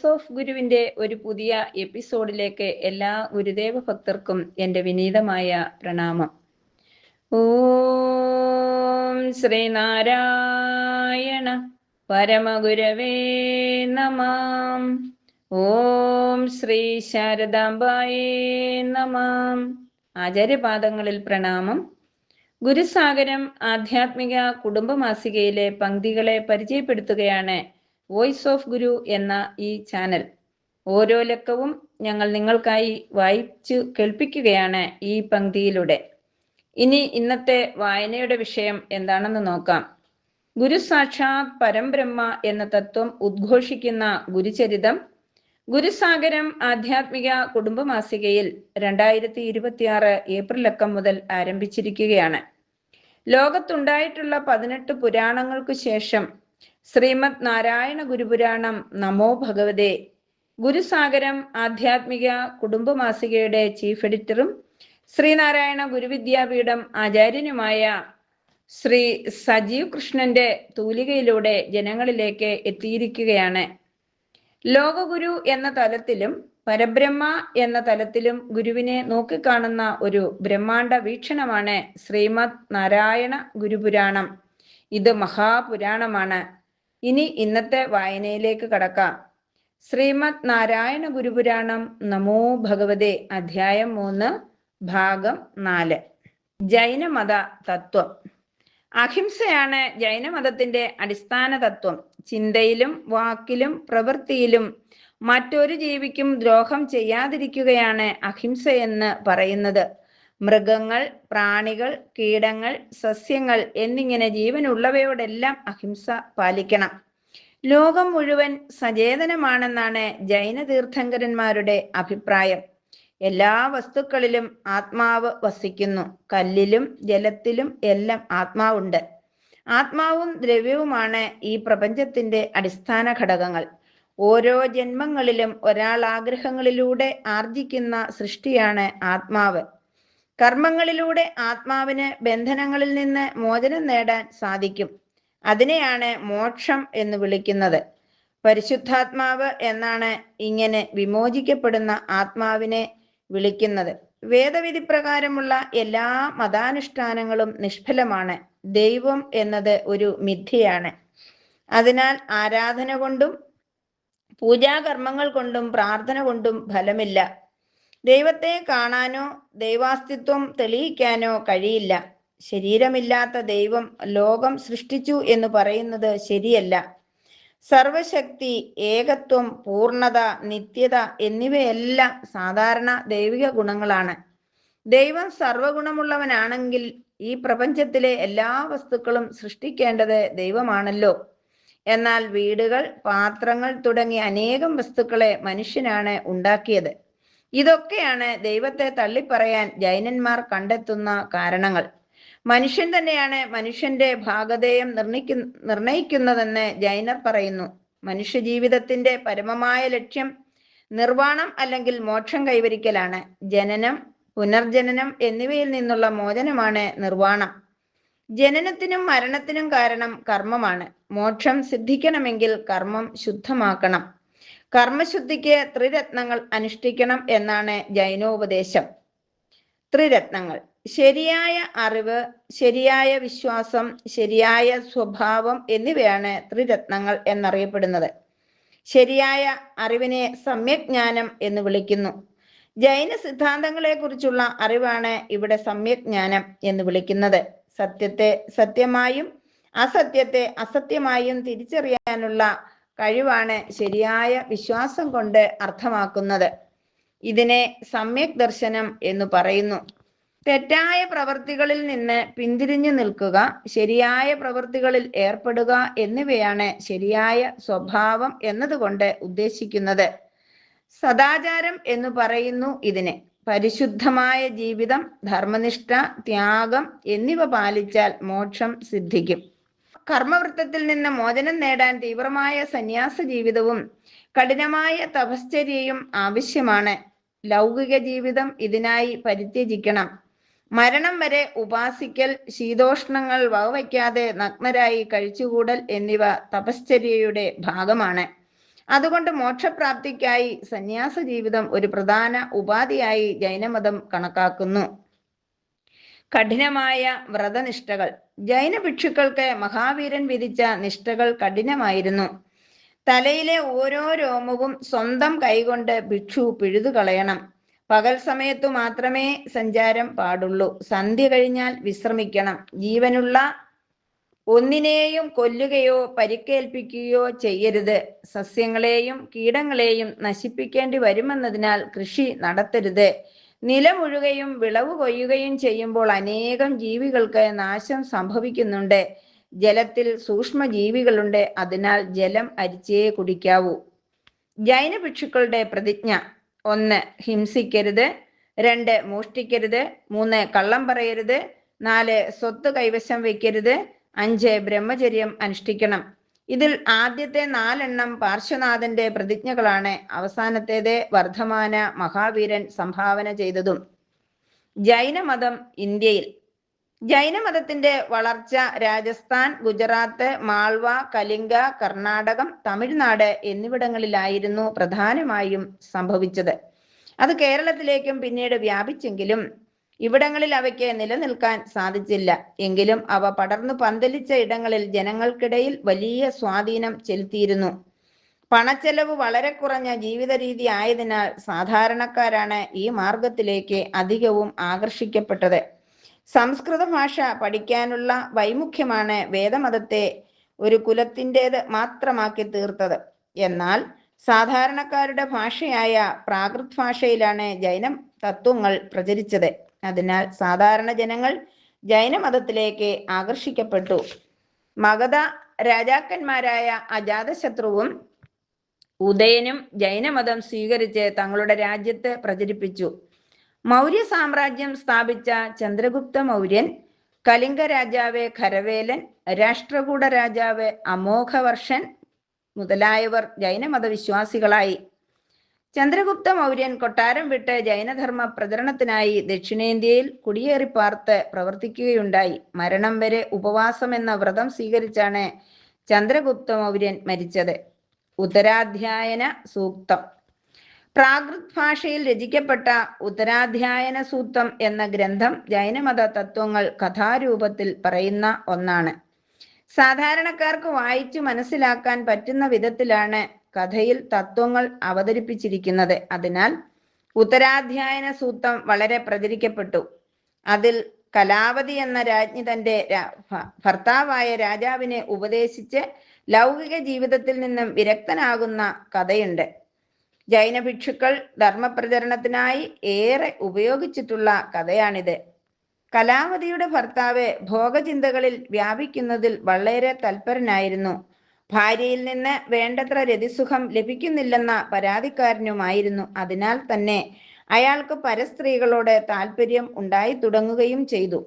Of ഗുരുവിന്റെ ഒരു പുതിയ എപ്പിസോഡിലേക്ക് എല്ലാ ഗുരുദേവ ഭക്തർക്കും എൻ്റെ വിനീതമായ പ്രണാമം. ഓം ശ്രീനാരായണ പരമഗുരവേ നമഃ. ഓം ശ്രീ ശാരദാംബായേ നമഃ. ആചാര്യപാദങ്ങളിൽ പ്രണാമം. ഗുരുസാഗരം ആധ്യാത്മിക കുടുംബമാസികയിലെ പങ്ക്തികളെ പരിചയപ്പെടുത്തുകയാണ് വോയിസ് ഓഫ് ഗുരു എന്ന ഈ ചാനൽ. ഓരോ ലക്കവും ഞങ്ങൾ നിങ്ങൾക്കായി വായിച്ചു കേൾപ്പിക്കുകയാണ് ഈ പങ്ക്തിയിലൂടെ. ഇനി ഇന്നത്തെ വായനയുടെ വിഷയം എന്താണെന്ന് നോക്കാം. ഗുരു സാക്ഷാത് പരംബ്രഹ്മ എന്ന തത്വം ഉദ്ഘോഷിക്കുന്ന ഗുരുചരിതം ഗുരുസാഗരം ആധ്യാത്മിക കുടുംബമാസികയിൽ 2026 ഏപ്രിൽ അക്കം മുതൽ ആരംഭിച്ചിരിക്കുകയാണ്. ലോകത്തുണ്ടായിട്ടുള്ള 18 പുരാണങ്ങൾക്കു ശേഷം ശ്രീമദ് നാരായണ ഗുരുപുരാണം നമോ ഭഗവതേ ഗുരുസാഗരം ആധ്യാത്മിക കുടുംബമാസികയുടെ ചീഫ് എഡിറ്ററും ശ്രീനാരായണ ഗുരുവിദ്യാപീഠം ആചാര്യനുമായ ശ്രീ സജീവ് കൃഷ്ണന്റെ തൂലികയിലൂടെ ജനങ്ങളിലേക്ക് എത്തിയിരിക്കുകയാണ്. ലോകഗുരു എന്ന തലത്തിലും പരബ്രഹ്മ എന്ന തലത്തിലും ഗുരുവിനെ നോക്കിക്കാണുന്ന ഒരു ബ്രഹ്മാണ്ഡ വീക്ഷണമാണ് ശ്രീമദ് നാരായണ ഗുരുപുരാണം. ഇത് മഹാപുരാണമാണ്. ഇനി ഇന്നത്തെ വായനയിലേക്ക് കടക്കാം. ശ്രീമദ് നാരായണ ഗുരുപുരാണം നമോ ഭഗവതേ, അധ്യായം 3, ഭാഗം 4. ജൈനമത തത്വം. അഹിംസയാണ് ജൈനമതത്തിന്റെ അടിസ്ഥാന തത്വം. ചിന്തയിലും വാക്കിലും പ്രവൃത്തിയിലും മറ്റൊരു ജീവിക്കും ദ്രോഹം ചെയ്യാതിരിക്കുകയാണ് അഹിംസയെന്ന് പറയുന്നത്. മൃഗങ്ങൾ, പ്രാണികൾ, കീടങ്ങൾ, സസ്യങ്ങൾ എന്നിങ്ങനെ ജീവനുള്ളവയോടെല്ലാം അഹിംസ പാലിക്കണം. ലോകം മുഴുവൻ സചേതനമാണെന്നാണ് ജൈന തീർത്ഥങ്കരന്മാരുടെ അഭിപ്രായം. എല്ലാ വസ്തുക്കളിലും ആത്മാവ് വസിക്കുന്നു. കല്ലിലും ജലത്തിലും എല്ലാം ആത്മാവുണ്ട്. ആത്മാവും ദ്രവ്യവുമാണ് ഈ പ്രപഞ്ചത്തിന്റെ അടിസ്ഥാന ഘടകങ്ങൾ. ഓരോ ജന്മങ്ങളിലും ഒരാൾ ആഗ്രഹങ്ങളിലൂടെ ആർജിക്കുന്ന സൃഷ്ടിയാണ് ആത്മാവ്. കർമ്മങ്ങളിലൂടെ ആത്മാവിന് ബന്ധനങ്ങളിൽ നിന്ന് മോചനം നേടാൻ സാധിക്കും. അതിനെയാണ് മോക്ഷം എന്ന് വിളിക്കുന്നത്. പരിശുദ്ധാത്മാവ് എന്നാണ് ഇങ്ങനെ വിമോചിക്കപ്പെടുന്ന ആത്മാവിനെ വിളിക്കുന്നത്. വേദവിധി പ്രകാരമുള്ള എല്ലാ മതാനുഷ്ഠാനങ്ങളും നിഷ്ഫലമാണ്. ദൈവം എന്നത് ഒരു മിഥ്യയാണ്. അതിനാൽ ആരാധന കൊണ്ടും പൂജാകർമ്മങ്ങൾ കൊണ്ടും പ്രാർത്ഥന കൊണ്ടും ഫലമില്ല. ദൈവത്തെ കാണാനോ ദൈവാസ്തിത്വം തെളിയിക്കാനോ കഴിയില്ല. ശരീരമില്ലാത്ത ദൈവം ലോകം സൃഷ്ടിച്ചു എന്ന് പറയുന്നത് ശരിയല്ല. സർവശക്തി, ഏകത്വം, പൂർണ്ണത, നിത്യത എന്നിവയെല്ലാം സാധാരണ ദൈവിക ഗുണങ്ങളാണ്. ദൈവം സർവഗുണമുള്ളവനാണെങ്കിൽ ഈ പ്രപഞ്ചത്തിലെ എല്ലാ വസ്തുക്കളും സൃഷ്ടിക്കേണ്ടത് ദൈവമാണല്ലോ. എന്നാൽ വീടുകൾ, പാത്രങ്ങൾ തുടങ്ങി അനേകം വസ്തുക്കളെ മനുഷ്യനാണ് ഉണ്ടാക്കിയത്. ഇതൊക്കെയാണ് ദൈവത്തെ തള്ളിപ്പറയാൻ ജൈനന്മാർ കണ്ടെത്തുന്ന കാരണങ്ങൾ. മനുഷ്യൻ തന്നെയാണ് മനുഷ്യന്റെ ഭാഗധേയം നിർണയിക്കുന്നതെന്ന് ജൈനർ പറയുന്നു. മനുഷ്യ ജീവിതത്തിന്റെ പരമമായ ലക്ഷ്യം നിർവാണം അല്ലെങ്കിൽ മോക്ഷം കൈവരിക്കലാണ്. ജനനം, പുനർജനനം എന്നിവയിൽ നിന്നുള്ള മോചനമാണ് നിർവാണം. ജനനത്തിനും മരണത്തിനും കാരണം കർമ്മമാണ്. മോക്ഷം സിദ്ധിക്കണമെങ്കിൽ കർമ്മം ശുദ്ധമാക്കണം. കർമ്മശുദ്ധിക്ക് ത്രിരത്നങ്ങൾ അനുഷ്ഠിക്കണം എന്നാണ് ജൈനോപദേശം. ത്രിരത്നങ്ങൾ: ശരിയായ അറിവ്, ശരിയായ വിശ്വാസം, ശരിയായ സ്വഭാവം എന്നിവയാണ് ത്രിരത്നങ്ങൾ എന്നറിയപ്പെടുന്നത്. ശരിയായ അറിവിനെ സമ്യക്ജ്ഞാനം എന്ന് വിളിക്കുന്നു. ജൈന സിദ്ധാന്തങ്ങളെ കുറിച്ചുള്ള അറിവാണ് ഇവിടെ സമ്യക്ജ്ഞാനം എന്ന് വിളിക്കുന്നത്. സത്യത്തെ സത്യമായും അസത്യത്തെ അസത്യമായും തിരിച്ചറിയാനുള്ള കഴിവാണ് ശരിയായ വിശ്വാസം കൊണ്ട് അർത്ഥമാക്കുന്നത്. ഇതിനെ സമ്യക് ദർശനം എന്ന് പറയുന്നു. തെറ്റായ പ്രവൃത്തികളിൽ നിന്ന് പിന്തിരിഞ്ഞു നിൽക്കുക, ശരിയായ പ്രവൃത്തികളിൽ ഏർപ്പെടുക എന്നിവയാണ് ശരിയായ സ്വഭാവം എന്നതുകൊണ്ട് ഉദ്ദേശിക്കുന്നത്. സദാചാരം എന്ന് പറയുന്നു ഇതിനെ. പരിശുദ്ധമായ ജീവിതം, ധർമ്മനിഷ്ഠ, ത്യാഗം എന്നിവ പാലിച്ചാൽ മോക്ഷം സിദ്ധിക്കും. കർമ്മവൃത്തത്തിൽ നിന്ന് മോചനം നേടാൻ തീവ്രമായ സന്യാസ ജീവിതവും കഠിനമായ തപശ്ചര്യയും ആവശ്യമാണ്. ലൗകിക ജീവിതം ഇതിനായി പരിത്യജിക്കണം. മരണം വരെ ഉപാസിക്കൽ, ശീതോഷ്ണങ്ങൾ വകവയ്ക്കാതെ നഗ്നരായി കഴിച്ചുകൂടൽ എന്നിവ തപശ്ചര്യയുടെ ഭാഗമാണ്. അതുകൊണ്ട് മോക്ഷപ്രാപ്തിക്കായി സന്യാസ ജീവിതം ഒരു പ്രധാന ഉപാധിയായി ജൈനമതം കണക്കാക്കുന്നു. കഠിനമായ വ്രതനിഷ്ഠകൾ. ജൈന ഭിക്ഷുക്കൾക്ക് മഹാവീരൻ വിധിച്ച നിഷ്ഠകൾ കഠിനമായിരുന്നു. തലയിലെ ഓരോ രോമവും സ്വന്തം കൈകൊണ്ട് ഭിക്ഷു പിഴുതു കളയണം. പകൽ സമയത്തു മാത്രമേ സഞ്ചാരം പാടുള്ളൂ. സന്ധ്യ കഴിഞ്ഞാൽ വിശ്രമിക്കണം. ജീവനുള്ള ഒന്നിനെയും കൊല്ലുകയോ പരിക്കേൽപ്പിക്കുകയോ ചെയ്യരുത്. സസ്യങ്ങളെയും കീടങ്ങളെയും നശിപ്പിക്കേണ്ടി വരുമെന്നതിനാൽ കൃഷി നടത്തരുത്. നിലമുഴുകയും വിളവ് കൊയ്യുകയും ചെയ്യുമ്പോൾ അനേകം ജീവികൾക്ക് നാശം സംഭവിക്കുന്നുണ്ട്. ജലത്തിൽ സൂക്ഷ്മ ജീവികളുണ്ട്. അതിനാൽ ജലം അരിച്ചേ കുടിക്കാവൂ. ജൈന ഭിക്ഷുക്കളുടെ പ്രതിജ്ഞ: 1. ഹിംസിക്കരുത്. 2. മോഷ്ടിക്കരുത്. 3. കള്ളം പറയരുത്. 4. സ്വത്ത് കൈവശം വയ്ക്കരുത്. 5. ബ്രഹ്മചര്യം അനുഷ്ഠിക്കണം. ഇതിൽ ആദ്യത്തെ 4 പാർശ്വനാഥന്റെ പ്രതിജ്ഞകളാണ്. അവസാനത്തേത് വർദ്ധമാന മഹാവീരൻ സംഭാവന ചെയ്തതും. ജൈനമതം ഇന്ത്യയിൽ. ജൈനമതത്തിന്റെ വളർച്ച രാജസ്ഥാൻ, ഗുജറാത്ത്, മാൾവ, കലിംഗ, കർണാടകം, തമിഴ്നാട് എന്നിവിടങ്ങളിലായിരുന്നു പ്രധാനമായും സംഭവിച്ചത്. അത് കേരളത്തിലേക്കും പിന്നീട് വ്യാപിച്ചെങ്കിലും ഇവിടങ്ങളിൽ അവയ്ക്ക് നിലനിൽക്കാൻ സാധിച്ചില്ല. എങ്കിലും അവ പടർന്നു പന്തലിച്ച ഇടങ്ങളിൽ ജനങ്ങൾക്കിടയിൽ വലിയ സ്വാധീനം ചെലുത്തിയിരുന്നു. പണച്ചെലവ് വളരെ കുറഞ്ഞ ജീവിത രീതി ആയതിനാൽ സാധാരണക്കാരാണ് ഈ മാർഗത്തിലേക്ക് അധികവും ആകർഷിക്കപ്പെട്ടത്. സംസ്കൃത ഭാഷ പഠിക്കാനുള്ള വൈമുഖ്യമാണ് വേദമതത്തെ ഒരു കുലത്തിൻ്റെത് മാത്രമാക്കി തീർത്തത്. എന്നാൽ സാധാരണക്കാരുടെ ഭാഷയായ പ്രാകൃത് ഭാഷയിലാണ് ജൈന തത്വങ്ങൾ പ്രചരിച്ചത്. അതിനാൽ സാധാരണ ജനങ്ങൾ ജൈനമതത്തിലേക്ക് ആകർഷിക്കപ്പെട്ടു. മഗധ രാജാക്കന്മാരായ അജാതശത്രുവും ഉദയനും ജൈനമതം സ്വീകരിച്ച് തങ്ങളുടെ രാജ്യത്ത് പ്രചരിപ്പിച്ചു. മൗര്യ സാമ്രാജ്യം സ്ഥാപിച്ച ചന്ദ്രഗുപ്ത മൗര്യൻ, കലിംഗ രാജാവ് ഖരവേലൻ, രാഷ്ട്രകൂട രാജാവ് അമോഘവർഷൻ മുതലായവർ ജൈനമത വിശ്വാസികളായി. ചന്ദ്രഗുപ്ത മൗര്യൻ കൊട്ടാരം വിട്ട് ജൈനധർമ്മ പ്രചരണത്തിനായി ദക്ഷിണേന്ത്യയിൽ കുടിയേറിപ്പാർത്ത് പ്രവർത്തിക്കുകയുണ്ടായി. മരണം വരെ ഉപവാസം എന്ന വ്രതം സ്വീകരിച്ചാണ് ചന്ദ്രഗുപ്ത മൗര്യൻ മരിച്ചത്. ഉത്തരാധ്യായന സൂക്തം. പ്രാകൃത് ഭാഷയിൽ രചിക്കപ്പെട്ട ഉത്തരാധ്യായന സൂക്തം എന്ന ഗ്രന്ഥം ജൈനമത തത്വങ്ങൾ കഥാരൂപത്തിൽ പറയുന്ന ഒന്നാണ്. സാധാരണക്കാർക്ക് വായിച്ചു മനസ്സിലാക്കാൻ പറ്റുന്ന വിധത്തിലാണ് കഥയിൽ തത്വങ്ങൾ അവതരിപ്പിച്ചിരിക്കുന്നത്. അതിനാൽ ഉത്തരാധ്യായന സൂക്തം വളരെ പ്രചരിക്കപ്പെട്ടു. അതിൽ കലാവതി എന്ന രാജ്ഞി തന്റെ ഭർത്താവായ രാജാവിനെ ഉപദേശിച്ച് ലൗകിക ജീവിതത്തിൽ നിന്നും വിരക്തനാകുന്ന കഥയുണ്ട്. ജൈന ഭിക്ഷുക്കൾ ധർമ്മപ്രചരണത്തിനായി ഏറെ ഉപയോഗിച്ചിട്ടുള്ള കഥയാണിത്. കലാവതിയുടെ ഭർത്താവ് ഭോഗചിന്തകളിൽ വ്യാപിക്കുന്നതിൽ വളരെ തൽപരനായിരുന്നു. ഭാര്യയിൽ നിന്ന് വേണ്ടത്ര രതിസുഖം ലഭിക്കുന്നില്ലെന്ന പരാതിക്കാരനുമായിരുന്നു. അതിനാൽ തന്നെ അയാൾക്ക് പരസ്ത്രീകളോട് താല്പര്യം ഉണ്ടായി തുടങ്ങുകയും ചെയ്തു.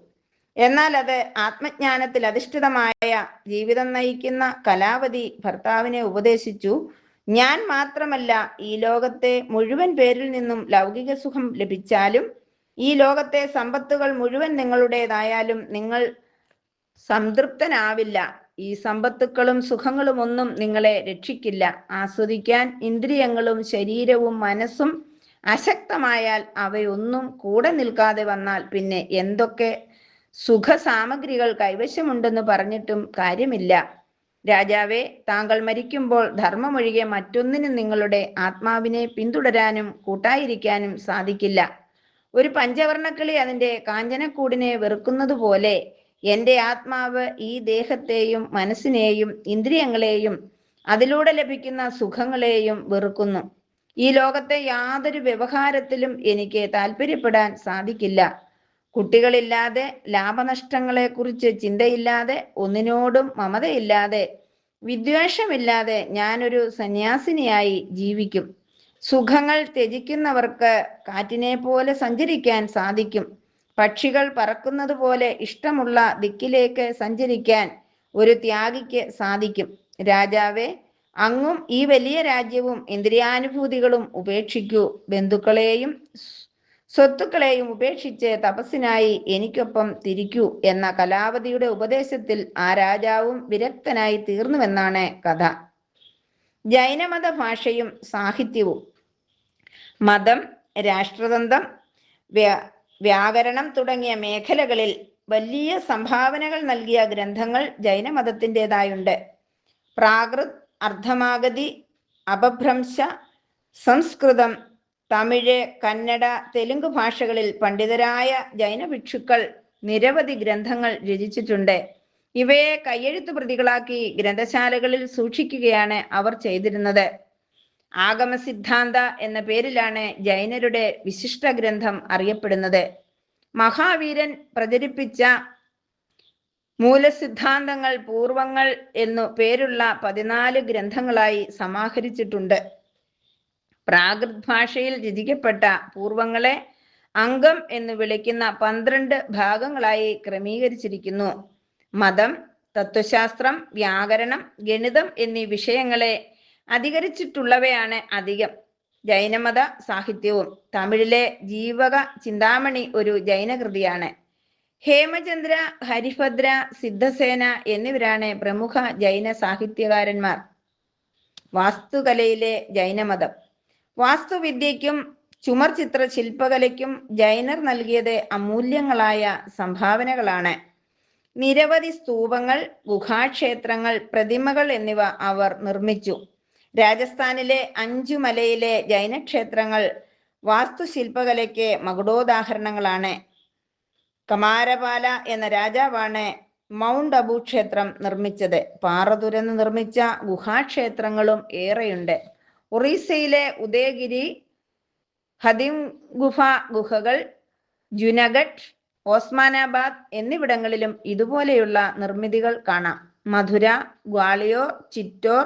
എന്നാൽ അത് ആത്മജ്ഞാനത്തിൽ അധിഷ്ഠിതമായ ജീവിതം നയിക്കുന്ന കലാവതി ഭർത്താവിനെ ഉപദേശിച്ചു: ഞാൻ മാത്രമല്ല, ഈ ലോകത്തെ മുഴുവൻ പേരിൽ നിന്നും ലൗകിക സുഖം ലഭിച്ചാലും ഈ ലോകത്തെ സമ്പത്തുകൾ മുഴുവൻ നിങ്ങളുടേതായാലും നിങ്ങൾ സംതൃപ്തനാവില്ല. ഈ സമ്പത്തുക്കളും സുഖങ്ങളും ഒന്നും നിങ്ങളെ രക്ഷിക്കില്ല. ആസ്വദിക്കാൻ ഇന്ദ്രിയങ്ങളും ശരീരവും മനസ്സും അശക്തമായാൽ, അവയൊന്നും കൂടെ നിൽക്കാതെ വന്നാൽ പിന്നെ എന്തൊക്കെ സുഖ സാമഗ്രികൾ കൈവശമുണ്ടെന്ന് പറഞ്ഞിട്ടും കാര്യമില്ല. രാജാവേ, താങ്കൾ മരിക്കുമ്പോൾ ധർമ്മമൊഴികെ മറ്റൊന്നിനും നിങ്ങളുടെ ആത്മാവിനെ പിന്തുടരാനും കൂട്ടായിരിക്കാനും സാധിക്കില്ല. ഒരു പഞ്ചവർണ്ണക്കിളി അതിൻ്റെ കാഞ്ചനക്കൂടിനെ വെറുക്കുന്നത് പോലെ എൻ്റെ ആത്മാവ് ഈ ദേഹത്തെയും മനസ്സിനെയും ഇന്ദ്രിയങ്ങളെയും അതിലൂടെ ലഭിക്കുന്ന സുഖങ്ങളെയും വെറുക്കുന്നു. ഈ ലോകത്തെ യാതൊരു വ്യവഹാരത്തിലും എനിക്ക് താല്പര്യപ്പെടാൻ സാധിക്കില്ല. കുട്ടികളില്ലാതെ, ലാഭനഷ്ടങ്ങളെക്കുറിച്ച് ചിന്തയില്ലാതെ, ഒന്നിനോടും മമതയില്ലാതെ, വിദ്വേഷമില്ലാതെ ഞാനൊരു സന്യാസിനിയായി ജീവിക്കും. സുഖങ്ങൾ ത്യജിക്കുന്നവർക്ക് കാറ്റിനെ പോലെ സഞ്ചരിക്കാൻ സാധിക്കും. പക്ഷികൾ പറക്കുന്നത് പോലെ ഇഷ്ടമുള്ള ദിക്കിലേക്ക് സഞ്ചരിക്കാൻ ഒരു ത്യാഗിക്ക് സാധിക്കും. രാജാവേ, അങ്ങും ഈ വലിയ രാജ്യവും ഇന്ദ്രിയാനുഭൂതികളും ഉപേക്ഷിക്കൂ. ബന്ധുക്കളെയും സ്വത്തുക്കളെയും ഉപേക്ഷിച്ച് തപസ്സിനായി എനിക്കൊപ്പം തിരിക്കൂ എന്ന കലാവതിയുടെ ഉപദേശത്തിൽ ആ രാജാവും വിരക്തനായി തീർന്നുവെന്നാണ് കഥ. ജൈനമത ഭാഷയും സാഹിത്യവും. മതം, രാഷ്ട്രതന്ത്രം, വ്യാകരണം തുടങ്ങിയ മേഖലകളിൽ വലിയ സംഭാവനകൾ നൽകിയ ഗ്രന്ഥങ്ങൾ ജൈനമതത്തിൻ്റെതായുണ്ട്. പ്രാകൃത്, അർദ്ധമാഗധി, അപഭ്രംശ, സംസ്കൃതം, തമിഴ്, കന്നഡ, തെലുങ്ക് ഭാഷകളിൽ പണ്ഡിതരായ ജൈന ഭിക്ഷുക്കൾ നിരവധി ഗ്രന്ഥങ്ങൾ രചിച്ചിട്ടുണ്ട്. ഇവയെ കയ്യെഴുത്തു പ്രതികളാക്കി ഗ്രന്ഥശാലകളിൽ സൂക്ഷിക്കുകയാണ് അവർ ചെയ്തിരുന്നത്. ആഗമസിദ്ധാന്ത എന്ന പേരിലാണ് ജൈനരുടെ വിശിഷ്ട ഗ്രന്ഥം അറിയപ്പെടുന്നത്. മഹാവീരൻ പ്രചരിപ്പിച്ച മൂലസിദ്ധാന്തങ്ങൾ പൂർവങ്ങൾ എന്നു പേരുള്ള 14 ഗ്രന്ഥങ്ങളായി സമാഹരിച്ചിട്ടുണ്ട്. പ്രാകൃത് ഭാഷയിൽ രചിക്കപ്പെട്ട പൂർവങ്ങളെ അംഗം എന്ന് വിളിക്കുന്ന 12 ഭാഗങ്ങളായി ക്രമീകരിച്ചിരിക്കുന്നു. മതം, തത്വശാസ്ത്രം, വ്യാകരണം, ഗണിതം എന്നീ വിഷയങ്ങളെ അധികരിച്ചിട്ടുള്ളവയാണ് അധികം. ജൈനമത സാഹിത്യവും. തമിഴിലെ ജീവക ചിന്താമണി ഒരു ജൈനകൃതിയാണ്. ഹേമചന്ദ്ര, ഹരിഭദ്ര, സിദ്ധസേന എന്നിവരാണ് പ്രമുഖ ജൈന സാഹിത്യകാരന്മാർ. വാസ്തുകലയിലെ ജൈനമതം. വാസ്തുവിദ്യയ്ക്കും ചുമർ ചിത്ര ശില്പകലയ്ക്കും ജൈനർ നൽകിയത് അമൂല്യങ്ങളായ സംഭാവനകളാണ്. നിരവധി സ്തൂപങ്ങൾ, ഗുഹാക്ഷേത്രങ്ങൾ, പ്രതിമകൾ എന്നിവ അവർ നിർമ്മിച്ചു. രാജസ്ഥാനിലെ 5 മലയിലെ ജൈനക്ഷേത്രങ്ങൾ വാസ്തുശില്പകലയ്ക്ക് മകുടോദാഹരണങ്ങളാണ്. കമാരപാല എന്ന രാജാവാണ് മൗണ്ട് അബു ക്ഷേത്രം നിർമ്മിച്ചത്. പാറ തുരന്ന് നിർമ്മിച്ച ഗുഹാക്ഷേത്രങ്ങളും ഏറെയുണ്ട്. ഒറീസയിലെ ഉദയഗിരി, ഹദിംഗുഫ ഗുഹകൾ, ജുനഗഡ്, ഓസ്മാനാബാദ് എന്നിവിടങ്ങളിലും ഇതുപോലെയുള്ള നിർമ്മിതികൾ കാണാം. മധുര, ഗ്വാളിയോർ, ചിറ്റോർ,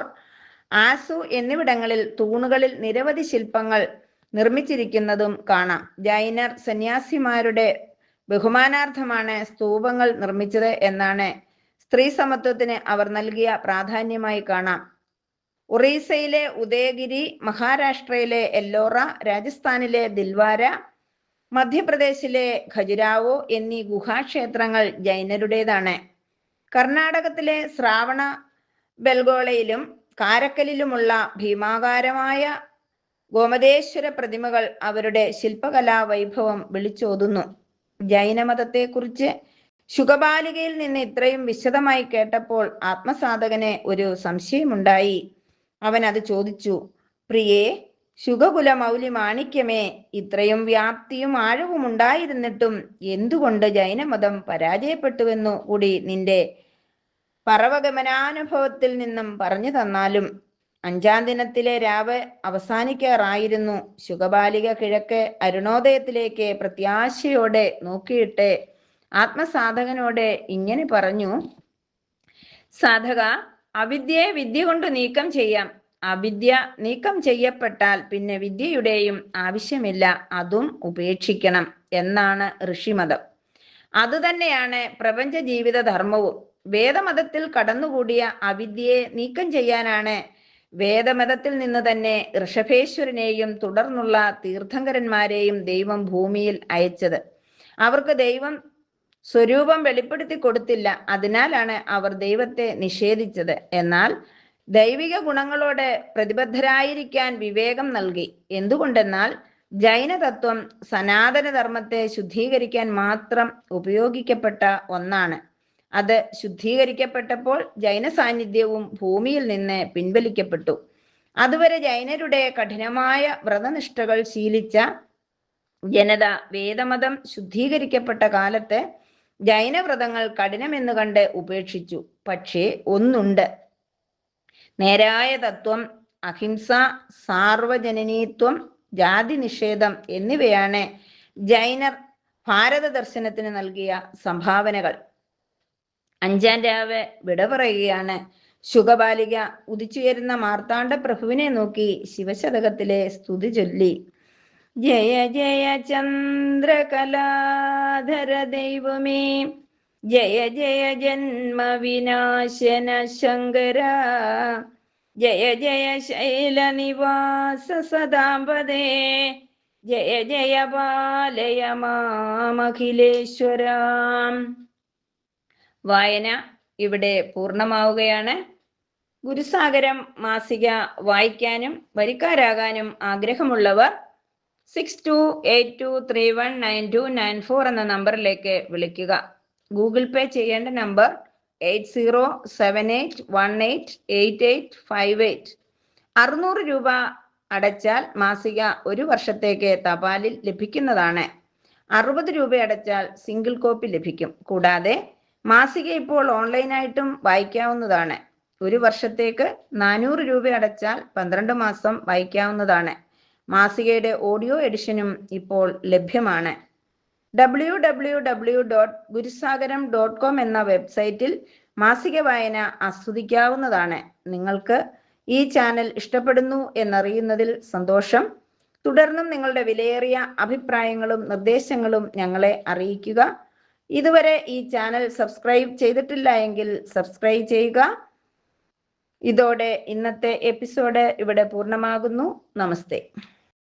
ആസു എന്നിവിടങ്ങളിൽ തൂണുകളിൽ നിരവധി ശില്പങ്ങൾ നിർമ്മിച്ചിരിക്കുന്നതും കാണാം. ജൈനർ സന്യാസിമാരുടെ ബഹുമാനാർത്ഥമാണ് സ്തൂപങ്ങൾ നിർമ്മിച്ചത് എന്നാണ് സ്ത്രീ സമത്വത്തിന് അവർ നൽകിയ പ്രാധാന്യമായി കാണാം. ഒറീസയിലെ ഉദയഗിരി, മഹാരാഷ്ട്രയിലെ എല്ലോറ, രാജസ്ഥാനിലെ ദിൽവാര, മധ്യപ്രദേശിലെ ഖജുരാവോ എന്നീ ഗുഹാക്ഷേത്രങ്ങൾ ജൈനരുടേതാണ്. കർണാടകത്തിലെ ശ്രാവണ ബെൽഗോളയിലും കാരക്കലിലുമുള്ള ഭീമാകാരമായ ഗോമതേശ്വര പ്രതിമകൾ അവരുടെ ശില്പകലാ വൈഭവം വിളിച്ചോതുന്നു. ജൈനമതത്തെക്കുറിച്ച് ശുഗബാലികയിൽ നിന്ന് ഇത്രയും വിശദമായി കേട്ടപ്പോൾ ആത്മസാധകന് ഒരു സംശയമുണ്ടായി. അവൻ അത് ചോദിച്ചു: പ്രിയേ, ശുഗകുല മൗലി മാണിക്യമേ, ഇത്രയും വ്യാപ്തിയും ആഴവും ഉണ്ടായിരുന്നിട്ടും എന്തുകൊണ്ട് ജൈനമതം പരാജയപ്പെട്ടുവെന്നു കൂടി നിന്റെ പർവഗമനാനുഭവത്തിൽ നിന്നും പറഞ്ഞു തന്നാലും. 5-ാം ദിനത്തിലെ രാവ് അവസാനിക്കാറായിരുന്നു. ശുഗബാലിക കിഴക്ക് അരുണോദയത്തിലേക്ക് പ്രത്യാശയോടെ നോക്കിയിട്ട് ആത്മസാധകനോട് ഇങ്ങനെ പറഞ്ഞു: സാധക, അവിദ്യയെ വിദ്യ കൊണ്ട് നീക്കം ചെയ്യാം. അവിദ്യ നീക്കം ചെയ്യപ്പെട്ടാൽ പിന്നെ വിദ്യയുടെയും ആവശ്യമില്ല, അതും ഉപേക്ഷിക്കണം എന്നാണ് ഋഷിമതം. അതുതന്നെയാണ് പ്രപഞ്ച ജീവിത ധർമ്മവും. വേദമതത്തിൽ കടന്നുകൂടിയ അവിദ്യയെ നീക്കം ചെയ്യാനാണ് വേദമതത്തിൽ നിന്ന് തന്നെ ഋഷഭേശ്വരനെയും തുടർന്നുള്ള തീർത്ഥങ്കരന്മാരെയും ദൈവം ഭൂമിയിൽ അയച്ചത്. അവർക്ക് ദൈവം സ്വരൂപം വെളിപ്പെടുത്തി കൊടുത്തില്ല, അതിനാലാണ് അവർ ദൈവത്തെ നിഷേധിച്ചത്. എന്നാൽ ദൈവിക ഗുണങ്ങളോട് പ്രതിബദ്ധരായിരിക്കാൻ വിവേകം നൽകി. എന്തുകൊണ്ടെന്നാൽ ജൈനതത്വം സനാതന ധർമ്മത്തെ ശുദ്ധീകരിക്കാൻ മാത്രം ഉപയോഗിക്കപ്പെട്ട ഒന്നാണ്. അത് ശുദ്ധീകരിക്കപ്പെട്ടപ്പോൾ ജൈന സാന്നിധ്യവും ഭൂമിയിൽ നിന്ന് പിൻവലിക്കപ്പെട്ടു. അതുവരെ ജൈനരുടെ കഠിനമായ വ്രതനിഷ്ഠകൾ ശീലിച്ച ജനത വേദമതം ശുദ്ധീകരിക്കപ്പെട്ട കാലത്ത് ജൈനവ്രതങ്ങൾ കഠിനമെന്ന് കണ്ട് ഉപേക്ഷിച്ചു. പക്ഷേ ഒന്നുണ്ട്: നേരായ തത്വം, അഹിംസ, സാർവജനനീത്വം, ജാതി നിഷേധം എന്നിവയാണ് ജൈനർ ഭാരത ദർശനത്തിന് നൽകിയ സംഭാവനകൾ. 5-ാം രാവ് വിട പറയുകയാണ്. ശുഗബാലിക ഉദിച്ചുയരുന്ന മാർത്താണ്ഡ പ്രഭുവിനെ നോക്കി ശിവശതകത്തിലെ സ്തുതി ചൊല്ലി: ജയ ജയ ചന്ദ്രകലാധര ദൈവമേ, ജയ ജയ ജന്മ വിനാശന ശങ്കര, ജയ ജയ ശൈലനിവാസ സദാംബദേ, ജയ ജയ പാലയ മാമഖിലേശ്വരാം. വായന ഇവിടെ പൂർണ്ണമാവുകയാണ്. ഗുരുസാഗരം മാസിക വായിക്കാനും വരിക്കാരാകാനും ആഗ്രഹമുള്ളവർ 6282319294 എന്ന നമ്പറിലേക്ക് വിളിക്കുക. ഗൂഗിൾ പേ ചെയ്യേണ്ട നമ്പർ 8078188858. 600 രൂപ അടച്ചാൽ മാസിക 1 വർഷത്തേക്ക് തപാലിൽ ലഭിക്കുന്നതാണ്. 60 രൂപ അടച്ചാൽ സിംഗിൾ കോപ്പി ലഭിക്കും. കൂടാതെ മാസിക ഇപ്പോൾ ഓൺലൈനായിട്ടും വായിക്കാവുന്നതാണ്. 1 വർഷത്തേക്ക് 400 രൂപ അടച്ചാൽ 12 മാസം വായിക്കാവുന്നതാണ്. മാസികയുടെ ഓഡിയോ എഡിഷനും ഇപ്പോൾ ലഭ്യമാണ്. www.guruSagaram.com എന്ന വെബ്സൈറ്റിൽ മാസിക വായന ആസ്വദിക്കാവുന്നതാണ്. നിങ്ങൾക്ക് ഈ ചാനൽ ഇഷ്ടപ്പെടുന്നു എന്നറിയുന്നതിൽ സന്തോഷം. തുടർന്നും നിങ്ങളുടെ വിലയേറിയ അഭിപ്രായങ്ങളും നിർദ്ദേശങ്ങളും ഞങ്ങളെ അറിയിക്കുക. ഇതുവരെ ഈ ചാനൽ സബ്സ്ക്രൈബ് ചെയ്തിട്ടില്ല എങ്കിൽ സബ്സ്ക്രൈബ് ചെയ്യുക. ഇതോടെ ഇന്നത്തെ എപ്പിസോഡ് ഇവിടെ പൂർണ്ണമാകുന്നു. നമസ്തേ.